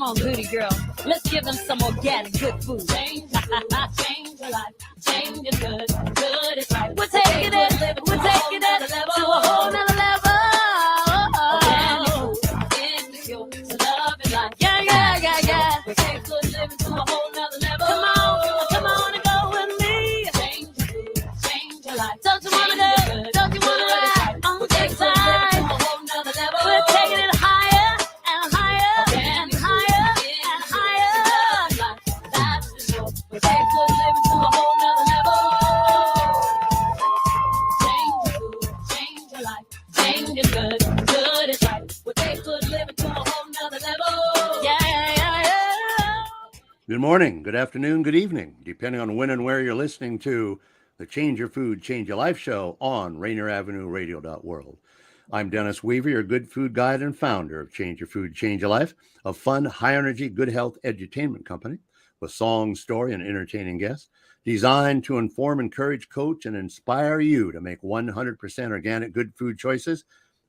on, goody girl. Let's give them some organic good food. Change your life. Change is good. Good is right. We're taking it to a whole nother level. Organic food is the cure to love and life. Yeah. We take good living to a whole nother level. Come on and go with me. Change your food, change your life. Don't you wanna go? Don't you wanna ride on the big side? We're taking it higher and higher and higher and higher. That's the show. We take good living to a whole nother level. Change your food, change your life. Change is good, good is right. We take good living to a whole nother level. Yeah. Good morning, good afternoon, good evening, depending on when and where you're listening to the Change Your Food, Change Your Life show on Rainier Avenue Radio.world. I'm Dennis Weaver, your good food guide and founder of Change Your Food, Change Your Life, a fun, high-energy, good health edutainment company with song, story, and entertaining guests designed to inform, encourage, coach, and inspire you to make 100% organic good food choices,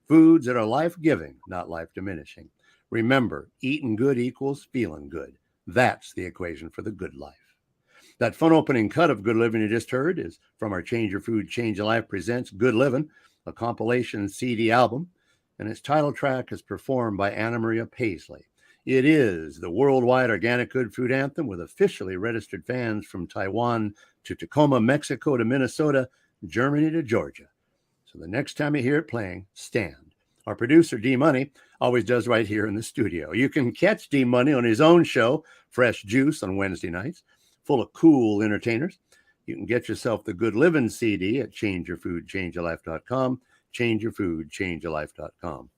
foods that are life-giving, not life-diminishing. Remember, eating good equals feeling good. That's the equation for the good life. That fun opening cut of Good Living you just heard is from our Change Your Food, Change Your Life presents Good Living, a compilation CD album, and its title track is performed by Anna Maria Paisley. It is the worldwide organic good food anthem with officially registered fans from Taiwan to Tacoma, Mexico to Minnesota, Germany to Georgia. So the next time you hear it playing, stand. Our producer, D Money, always does right here in the studio. You can catch D Money on his own show, Fresh Juice, on Wednesday nights, full of cool entertainers. You can get yourself the Good Living CD at changeyourfoodchangeyourlife.com, changeyourfoodchangeyourlife.com.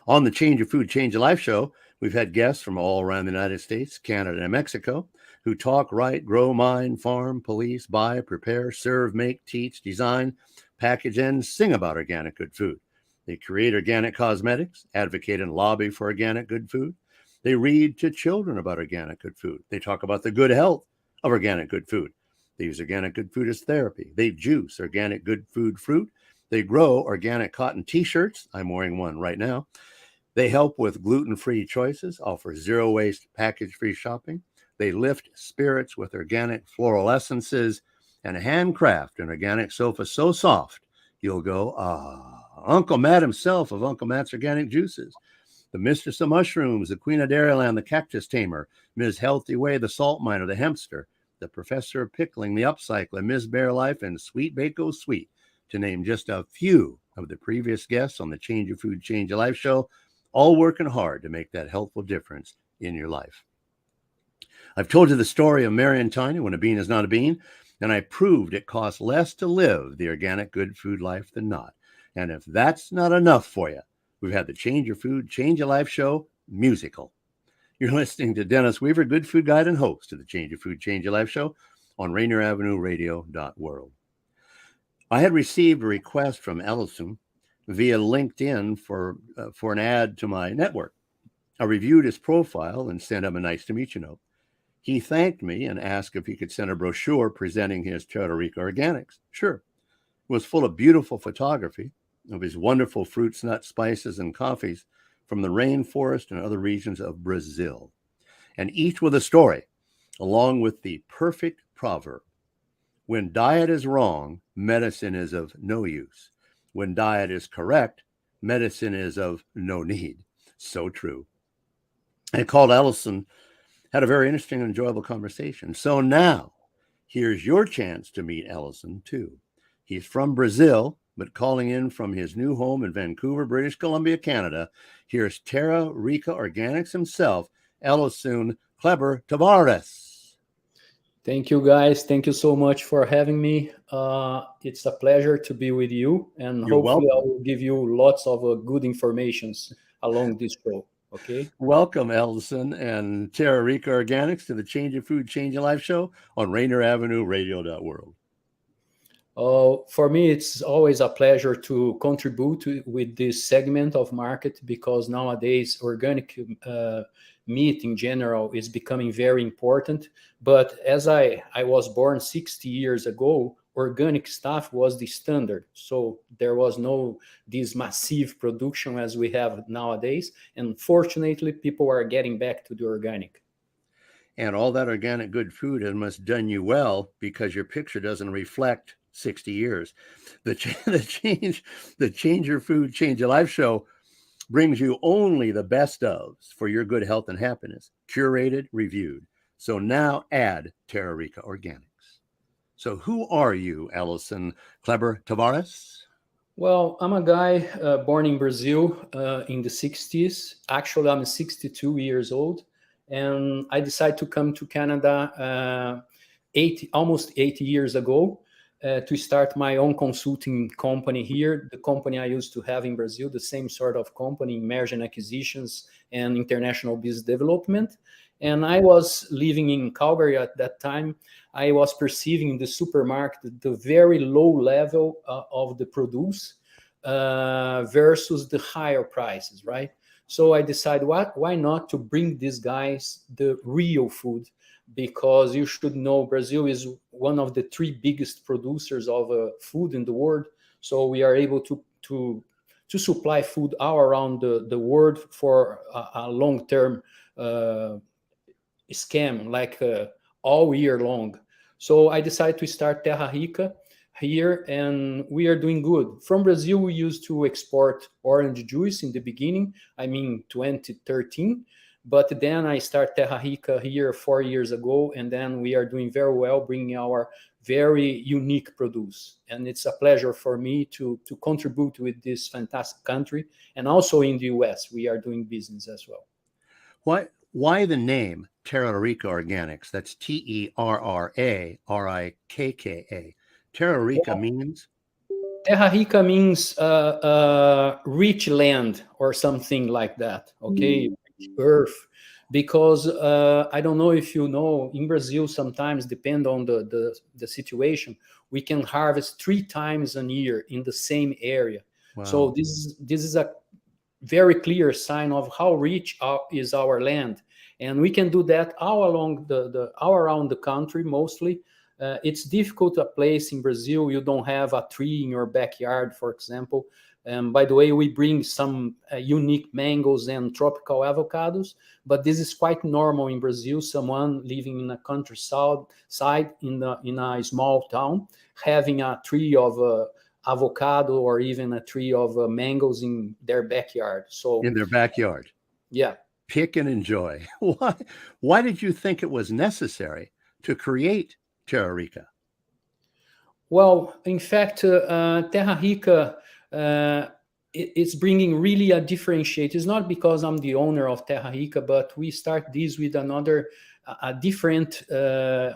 On the Change Your Food, Change Your Life show, we've had guests from all around the United States, Canada, and Mexico who talk, write, grow, mine, farm, police, buy, prepare, serve, make, teach, design, package, and sing about organic good food. They create organic cosmetics, advocate and lobby for organic good food. They read to children about organic good food. They talk about the good health of organic good food. They use organic good food as therapy. They juice organic good food fruit. They grow organic cotton t-shirts. I'm wearing one right now. They help with gluten-free choices, offer zero-waste, package-free shopping. They lift spirits with organic floral essences and handcraft an organic sofa so soft you'll go, ah. Uncle Matt himself of Uncle Matt's Organic Juices, the Mistress of Mushrooms, the Queen of Dairyland, the Cactus Tamer, Ms. Healthy Way, the Salt Miner, the Hempster, the Professor of Pickling, the Upcycler, Ms. Bear Life, and Sweet Bako Sweet, to name just a few of the previous guests on the Change Your Food, Change Your Life show, all working hard to make that helpful difference in your life. I've told you the story of Mary and Tiny when a bean is not a bean, and I proved it costs less to live the organic good food life than not. And if that's not enough for you, we've had the Change Your Food, Change Your Life show musical. You're listening to Dennis Weaver, good food guide and host of the Change Your Food, Change Your Life show on Rainier Avenue Radio.world. I had received a request from Elisson via LinkedIn for an ad to my network. I reviewed his profile and sent him a nice to meet you note. He thanked me and asked if he could send a brochure presenting his TERRA RIKKA Organics. Sure. It was full of beautiful photography of his wonderful fruits, nuts, spices, and coffees from the rainforest and other regions of Brazil, and each with a story, along with the perfect proverb. When diet is wrong, medicine is of no use. When diet is correct, medicine is of no need. So true. I called Elisson, had a very interesting and enjoyable conversation. So now, here's your chance to meet Elisson too. He's from Brazil, but calling in from his new home in Vancouver, British Columbia, Canada. Here's TERRA RIKKA Organics himself, Elisson Kleber Tavares. Thank you, guys. Thank you so much for having me. It's a pleasure to be with you, and You're hopefully welcome. I will give you lots of good informations along this show. Okay. Welcome, Elisson and TERRA RIKKA Organics to the Change Your Food, Change Your Life show on Rainier Avenue Radio.world. For me, it's always a pleasure to contribute with this segment of market, because nowadays organic meat in general is becoming very important. But as I was born 60 years ago, organic stuff was the standard. So there was no this massive production as we have nowadays. And fortunately, people are getting back to the organic. And all that organic good food must done you well, because your picture doesn't reflect 60 years. The Change Your Food, Change Your Life show brings you only the best ofs for your good health and happiness, curated, reviewed. So now add TERRA RIKKA Organics. So who are you, Elisson Kleber Tavares? Well, I'm a guy born in Brazil in the 60s. Actually, I'm 62 years old. And I decided to come to Canada almost 80 years ago to start my own consulting company here. The company I used to have in Brazil, the same sort of company, merger and acquisitions and international business development. And I was living in Calgary at that time. I was perceiving in the supermarket the very low level of the produce versus the higher prices, right? So I decided, why not to bring these guys the real food? Because you should know Brazil is one of the 3 biggest producers of food in the world. So we are able to supply food all around the world for a long-term scam, like all year long. So I decided to start Terra Rikka here, and we are doing good. From Brazil, we used to export orange juice in the beginning, 2013. But then I started Terra Rikka here 4 years ago, and then we are doing very well, bringing our very unique produce. And it's a pleasure for me to contribute with this fantastic country. And also in the US, we are doing business as well. Why the name TERRA RIKKA Organics? That's TERRA RIKKA. TERRA RIKKA means? Terra Rikka means rich land or something like that, okay? Earth. Because I don't know if you know, in Brazil, sometimes, depend on the situation, we can harvest 3 times a year in the same area. Wow. So this is a very clear sign of how rich is our land. And we can do that all along all around the country, mostly. It's difficult a place in Brazil you don't have a tree in your backyard, for example. By the way, we bring some unique mangoes and tropical avocados, but this is quite normal in Brazil. Someone living in a countryside in a small town, having a tree of avocado or even a tree of mangoes in their backyard. So in their backyard. Yeah. Pick and enjoy. Why did you think it was necessary to create Terra Rikka? Well, in fact, Terra Rikka it's bringing really a differentiate. It's not because I'm the owner of Terra Rikka, but we start this with a different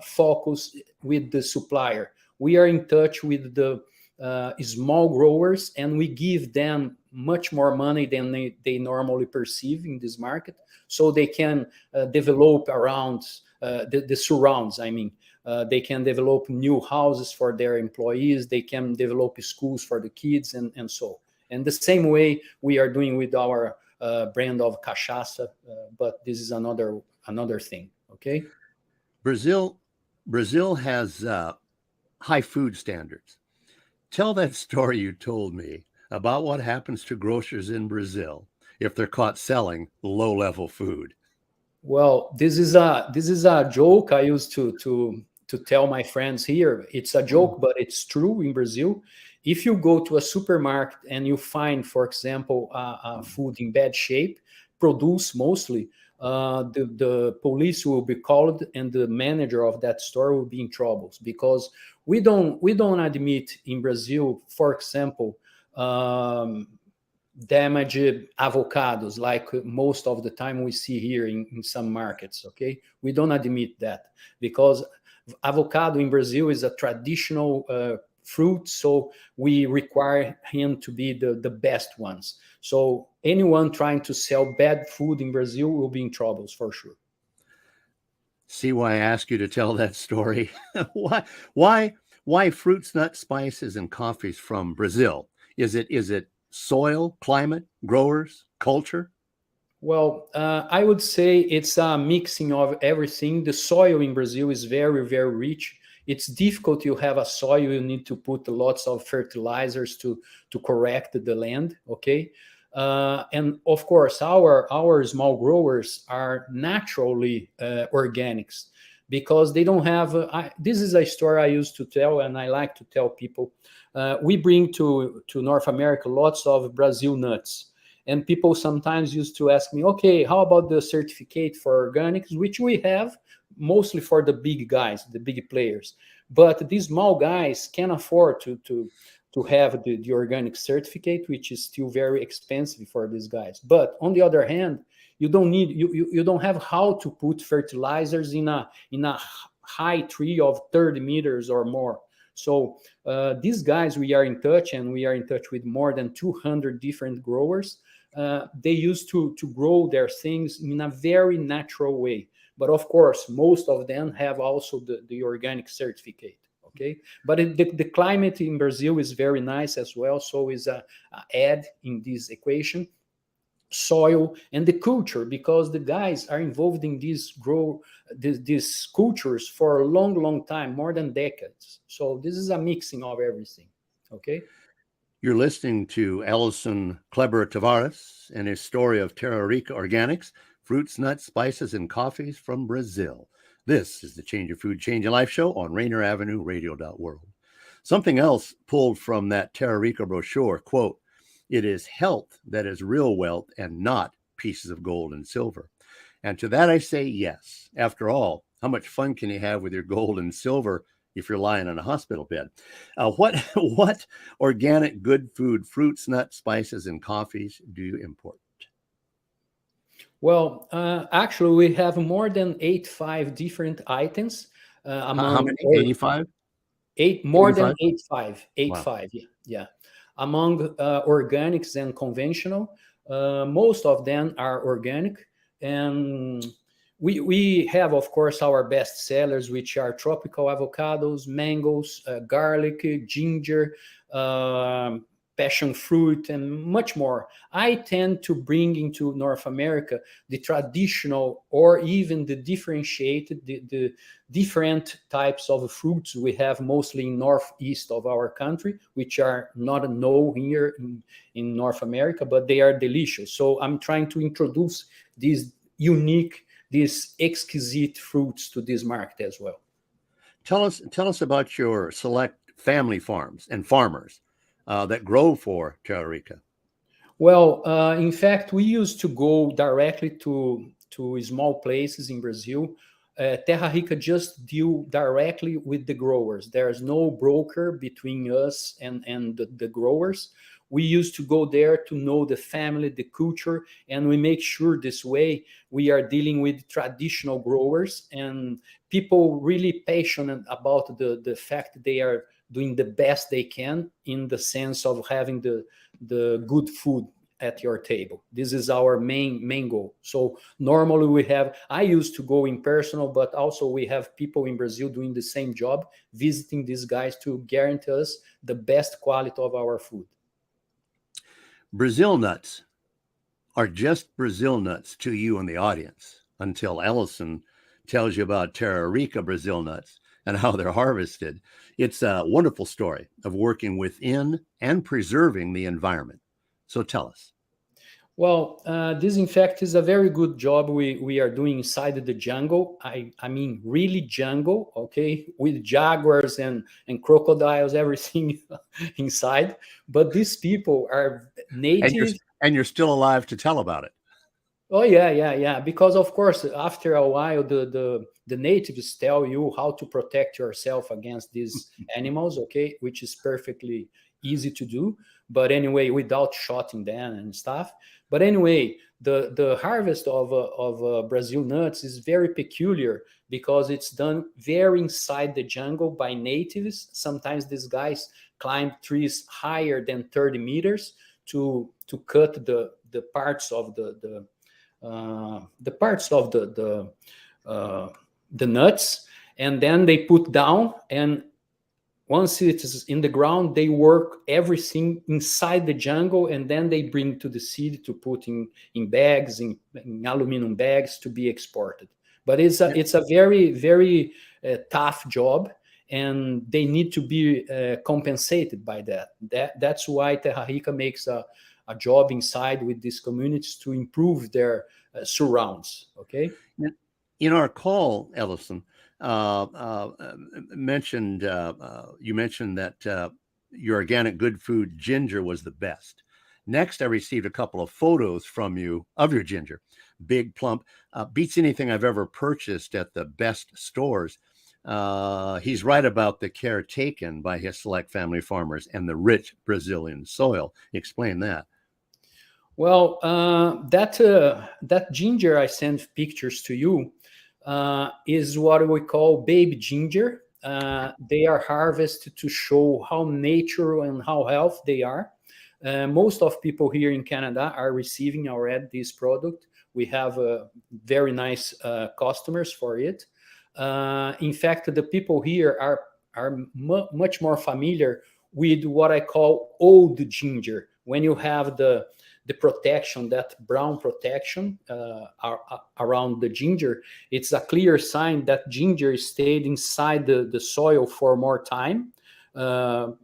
focus with the supplier. We are in touch with the small growers, and we give them much more money than they normally perceive in this market, so they can develop around the surrounds. They can develop new houses for their employees. They can develop schools for the kids, and so. And the same way we are doing with our brand of cachaça, but this is another thing. Okay. Brazil has high food standards. Tell that story you told me about what happens to grocers in Brazil if they're caught selling low-level food. Well, this is a joke I used to tell my friends here. It's a joke, but it's true in Brazil. If you go to a supermarket and you find, for example, food in bad shape, produce mostly, the police will be called, and the manager of that store will be in trouble, because we don't admit in Brazil, for example, damaged avocados like most of the time we see here in some markets. Okay, we don't admit that, because avocado in Brazil is a traditional fruit, so we require him to be the best ones. So anyone trying to sell bad food in Brazil will be in troubles for sure. See why I asked you to tell that story? Why fruits, nuts, spices, and coffees from Brazil? Is it soil, climate, growers, culture? Well, I would say it's a mixing of everything. The soil in Brazil is very, very rich. it's difficult. You have a soil, you need to put lots of fertilizers to correct the land, okay? And of course, our small growers are naturally organics, because they don't have. This is a story I used to tell, and I like to tell people. We bring to North America lots of Brazil nuts, and people sometimes used to ask me, okay, how about the certificate for organics, which we have mostly for the big guys, the big players, but these small guys can afford to have the organic certificate, which is still very expensive for these guys. But on the other hand, you don't need you don't have how to put fertilizers in a high tree of 30 meters or more. So these guys, we are in touch, and we are in touch with more than 200 different growers. They used to grow their things in a very natural way. But of course, most of them have also the organic certificate. Okay, but the climate in Brazil is very nice as well. So is a add in this equation. Soil and the culture, because the guys are involved in these cultures for a long time, more than decades. So this is a mixing of everything. Okay. You're listening to Elisson Kleber Tavares and his story of TERRA RIKKA Organics, fruits, nuts, spices, and coffees from Brazil. This is the Change Your Food, Change Your Life show on Rainier Avenue Radio.world. Something else pulled from that TERRA RIKKA brochure, quote, "It is health that is real wealth and not pieces of gold and silver." And to that I say yes. After all, how much fun can you have with your gold and silver if you're lying on a hospital bed? What organic good food, fruits, nuts, spices, and coffees do you import? Well, actually, we have more than 85 different items. How many? 85? More than 85. Wow. Yeah. Among organics and conventional, most of them are organic. And we have, of course, our best sellers, which are tropical avocados, mangoes, garlic, ginger, passion fruit, and much more. I tend to bring into North America the traditional, or even the differentiated, the different types of fruits we have mostly in northeast of our country, which are not known here in North America, but they are delicious. So I'm trying to introduce these unique, these exquisite fruits to this market as well. Tell us about your select family farms and farmers that grow for TERRA RIKKA. Well, in fact, we used to go directly to small places in Brazil. TERRA RIKKA just deal directly with the growers. There's no broker between us and the growers. We used to go there to know the family, the culture, and we make sure this way we are dealing with traditional growers and people really passionate about the fact that they are doing the best they can in the sense of having the good food at your table. This is our main goal. So normally I used to go in personal, but also we have people in Brazil doing the same job, visiting these guys to guarantee us the best quality of our food. Brazil nuts are just Brazil nuts to you and the audience until Elisson tells you about TERRA RIKKA Brazil nuts and how they're harvested. It's a wonderful story of working within and preserving the environment. So tell us. Well, this in fact is a very good job we are doing inside the jungle. I mean, really jungle, okay, with jaguars and crocodiles, everything inside. But these people are native. And you're still alive to tell about it. Oh yeah. Because of course, after a while, the natives tell you how to protect yourself against these animals, okay, which is perfectly easy to do. But anyway, without shooting them and stuff. But anyway, the harvest of Brazil nuts is very peculiar because it's done very inside the jungle by natives. Sometimes these guys climb trees higher than 30 meters to cut the parts of the nuts, and then they put down, and once it is in the ground, they work everything inside the jungle, and then they bring to the city to put in bags, in aluminum bags to be exported. But it's a very, very tough job, and they need to be compensated by that. That's why Terra Rica makes a job inside with these communities to improve their surrounds. Okay. In our call, Elisson, mentioned you mentioned that your organic good food ginger was the best. Next, I received a couple of photos from you of your ginger. Big, plump, beats anything I've ever purchased at the best stores. He's right about the care taken by his select family farmers and the rich Brazilian soil. Explain that. Well, that ginger I sent pictures to you is what we call baby ginger. They are harvested to show how natural and how healthy they are. Most of people here in Canada are receiving already this product. We have very nice customers for it. In fact, the people here are much more familiar with what I call old ginger. When you have the protection, that brown protection around the ginger, it's a clear sign that ginger stayed inside the soil for more time.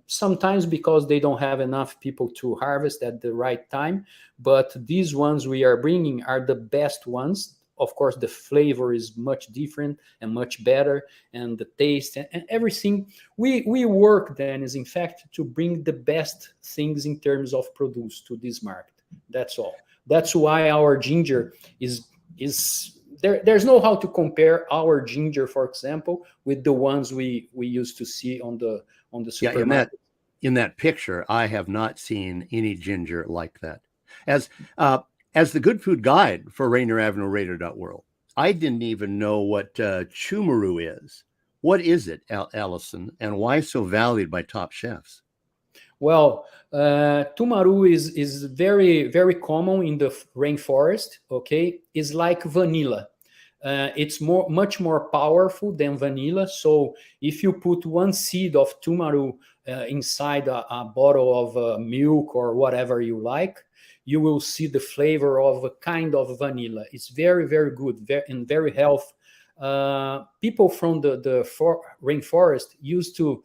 Sometimes because they don't have enough people to harvest at the right time. But these ones we are bringing are the best ones. Of course, the flavor is much different and much better, and the taste and everything. We work then is in fact to bring the best things in terms of produce to this market. That's all. That's why our ginger is there. There's no how to compare our ginger, for example, with the ones we used to see on the supermarket. In that picture, I have not seen any ginger like that. As the good food guide for Rainier Avenue Radio.world, I didn't even know what chumaru is. What is it, Elisson, and why so valued by top chefs? Well, tumaru is very, very common in the rainforest. Okay, it's like vanilla. It's much more powerful than vanilla. So if you put one seed of tumaru inside a bottle of milk or whatever you like, you will see the flavor of a kind of vanilla. It's very, very good and very healthy. People from the rainforest used to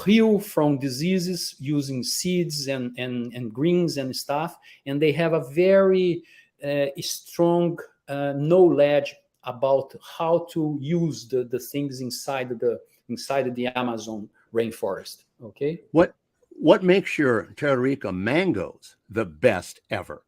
heal from diseases using seeds and greens and stuff, and they have a very strong knowledge about how to use the things inside the Amazon rainforest. Okay. What makes your Terra Rikka mangoes the best ever?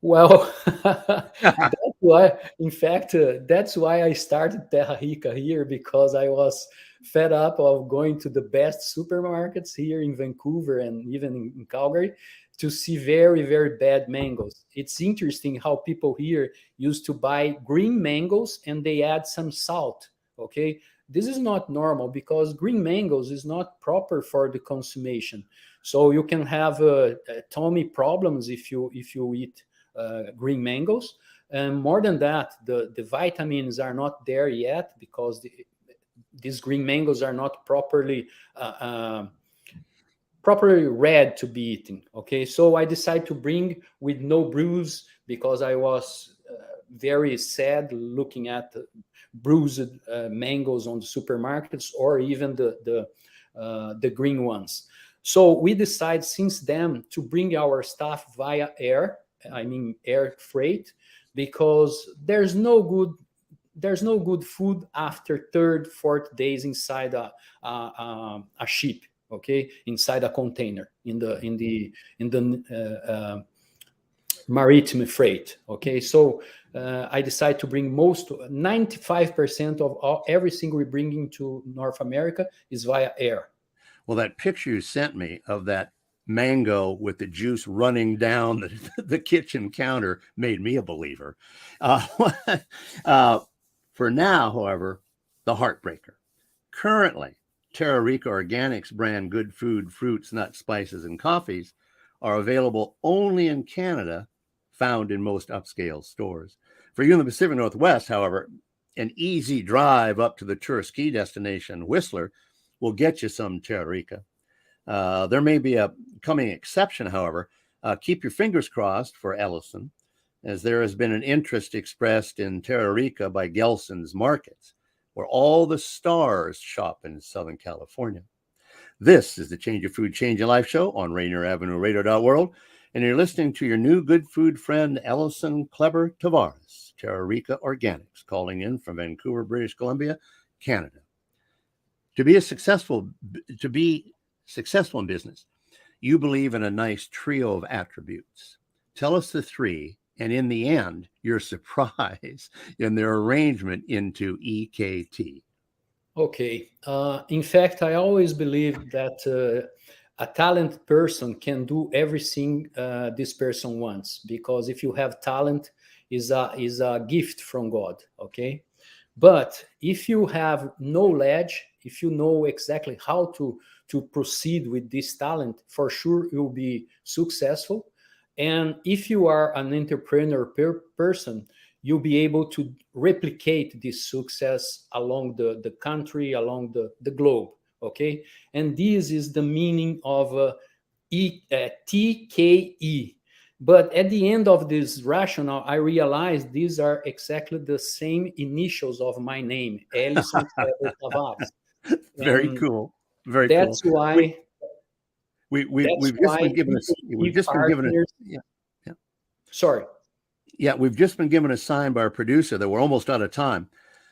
Well, that's why, in fact, that's why I started Terra Rikka here, because I was fed up of going to the best supermarkets here in Vancouver and even in Calgary to see very, very bad mangoes. It's interesting how people here used to buy green mangoes and they add some salt. Okay. This is not normal because green mangoes is not proper for the consumption. So you can have tummy problems if you eat green mangoes. And more than that, the vitamins are not there yet because these green mangoes are not properly red to be eaten. Okay, so I decided to bring with no bruise because I was very sad looking at bruised mangoes on the supermarkets or even the green ones. So we decided since then to bring our stuff via air. I mean air freight, because there's no good food after third, fourth days inside a ship. Okay, inside a container in the maritime freight. Okay, so I decided to bring 95% of everything we bring into North America is via air. Well, that picture you sent me of that mango with the juice running down the kitchen counter made me a believer. For now, however, the heartbreaker. Currently, Terra Rikka Organics brand good food, fruits, nuts, spices, and coffees are available only in Canada, found in most upscale stores. For you in the Pacific Northwest, however, an easy drive up to the tourist ski destination, Whistler, will get you some Terra Rikka. There may be a coming exception, however. Keep your fingers crossed for Elisson, as there has been an interest expressed in Terra Rikka by Gelson's Markets, where all the stars shop in Southern California. This is the Change Your Food, Change Your Life show on Rainier Avenue Radio World, and you're listening to your new good food friend, Elisson Kleber Tavares, TERRA RIKKA Organics, calling in from Vancouver, British Columbia, Canada. To be successful in business, you believe in a nice trio of attributes. Tell us the three, and in the end, your surprise in their arrangement into EKT. Okay. In fact, I always believe that a talented person can do everything this person wants, because if you have talent, is a gift from God. Okay. But if you have knowledge, if you know exactly how to proceed with this talent, for sure you'll be successful. And if you are an entrepreneur person, you'll be able to replicate this success along the country, along the globe. Okay. And this is the meaning of TKE. But at the end of this rationale, I realized these are exactly the same initials of my name, Elisson Kleber Tavares. Very cool. Very that's cool. Why we've just been given Sorry. Yeah, we've just been given a sign by our producer that we're almost out of time.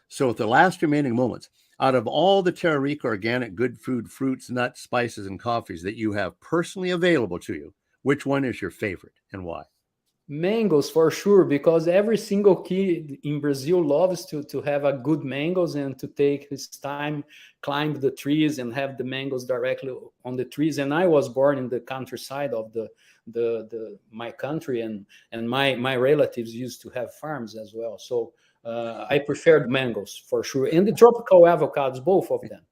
So with the last remaining moments, out of all the TERRA RIKKA organic good food, fruits, nuts, spices, and coffees that you have personally available to you, which one is your favorite and why? Mangoes, for sure, because every single kid in Brazil loves to have a good mangoes and to take his time, climb the trees and have the mangoes directly on the trees. And I was born in the countryside of my country, and my relatives used to have farms as well. So I preferred mangoes for sure, and the tropical avocados, both of them.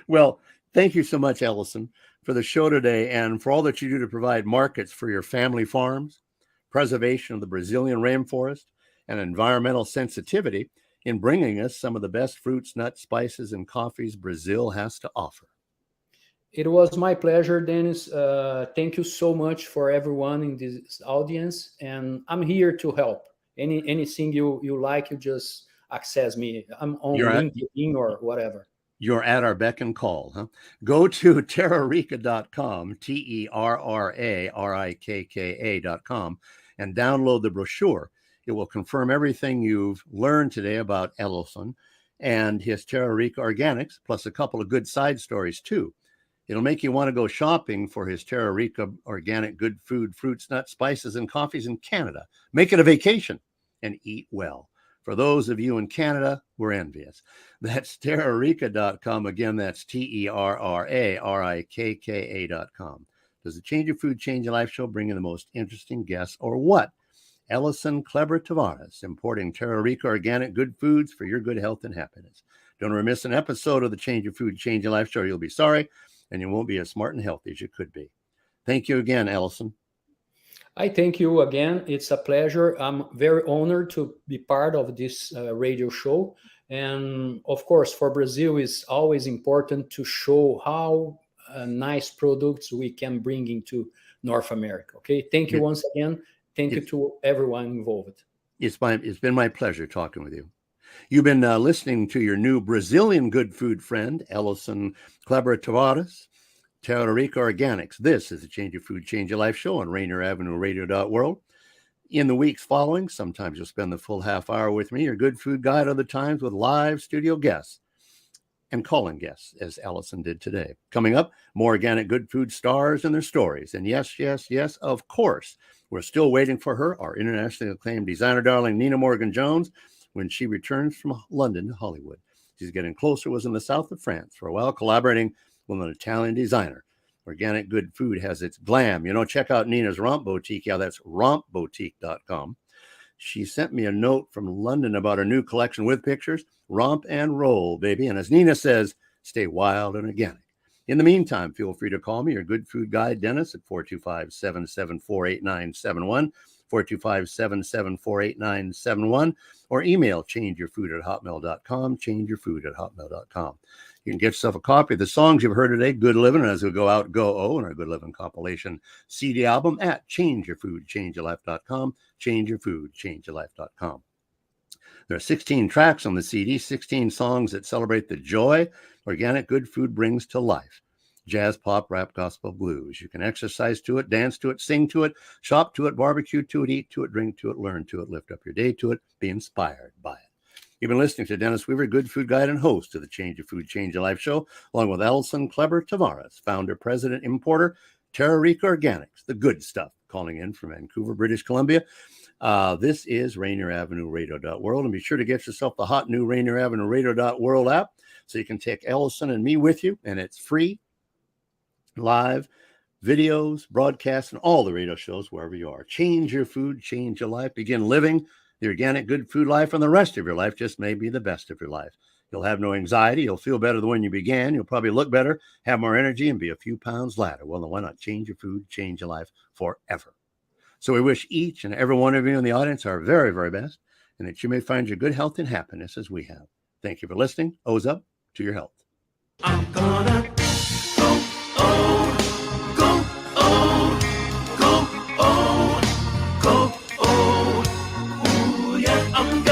Well, thank you so much, Elisson, for the show today and for all that you do to provide markets for your family farms, preservation of the Brazilian rainforest, and environmental sensitivity in bringing us some of the best fruits, nuts, spices, and coffees Brazil has to offer. It was my pleasure, Dennis. Thank you so much for everyone in this audience, and I'm here to help. Anything you like, you just access me. I'm on LinkedIn or whatever. You're at our beck and call, huh? Go to terrarikka.com, TERRARIKKA.com, and download the brochure. It will confirm everything you've learned today about Elisson and his TERRA RIKKA Organics, plus a couple of good side stories, too. It'll make you want to go shopping for his TERRA RIKKA Organic good food, fruits, nuts, spices, and coffees in Canada. Make it a vacation and eat well. For those of you in Canada, we're envious. That's terrarikka.com. Again, that's TERRARIKKA.com. Does the Change Your Food, Change Your Life show bring in the most interesting guests or what? Elisson Kleber Tavares, importing TERRA RIKKA Organic good foods for your good health and happiness. Don't miss an episode of the Change Your Food, Change Your Life show. You'll be sorry, and you won't be as smart and healthy as you could be. Thank you again, Elisson. I thank you again. It's a pleasure. I'm very honored to be part of this radio show. And of course, for Brazil, it's always important to show how nice products we can bring into North America. Okay. Thank you once again. Thank you to everyone involved. It's been my pleasure talking with you. You've been listening to your new Brazilian good food friend, Elisson Kleber Tavares, TERRA RIKKA Organics. This is the Change Your Food, Change Your Life show on Rainier Avenue Radio World. In the weeks following, sometimes you'll spend the full half hour with me, your good food guide, other times with live studio guests and call-in guests, as Elisson did today. Coming up, more organic good food stars and their stories. And yes, of course, we're still waiting for her, our internationally acclaimed designer darling, Nina Morgan-Jones, when she returns from London to Hollywood. She's getting closer, was in the south of France for a while, collaborating with an Italian designer. Organic good food has its glam. Check out Nina's Romp Boutique. Yeah, that's rompboutique.com. She sent me a note from London about her new collection with pictures. Romp and roll, baby. And as Nina says, stay wild and organic. In the meantime, feel free to call me, your good food guide, Dennis, at 425-774-8971, 425-774-8971, or email changeyourfood@hotmail.com, changeyourfood@hotmail.com. You can get yourself a copy of the songs you've heard today, Good Living, as we go out, Go O, and our Good Living compilation CD album at changeyourfoodchangeyourlife.com, changeyourfoodchangeyourlife.com. There are 16 tracks on the CD, 16 songs that celebrate the joy organic good food brings to life. Jazz, pop, rap, gospel, blues. You can exercise to it, dance to it, sing to it, shop to it, barbecue to it, eat to it, drink to it, learn to it, lift up your day to it, be inspired by it. You've been listening to Dennis Weaver, good food guide and host of the Change Your Food, Change Your Life show, along with Elisson Kleber Tavares, founder, president, importer, TERRA RIKKA Organics, the good stuff, calling in from Vancouver, British Columbia. This is Rainier Avenue Radio.world, and be sure to get yourself the hot new Rainier Avenue Radio.world app so you can take Elisson and me with you, and it's free, live, videos, broadcasts, and all the radio shows wherever you are. Change your food, change your life, begin living the organic good food life, and the rest of your life just may be the best of your life. You'll have no anxiety. You'll feel better than when you began. You'll probably look better, have more energy, and be a few pounds lighter. Well, then why not change your food, change your life forever? So we wish each and every one of you in the audience our very, very best, and that you may find your good health and happiness as we have. Thank you for listening. O's up to your health. I'm gonna go, ooh, yeah, I'm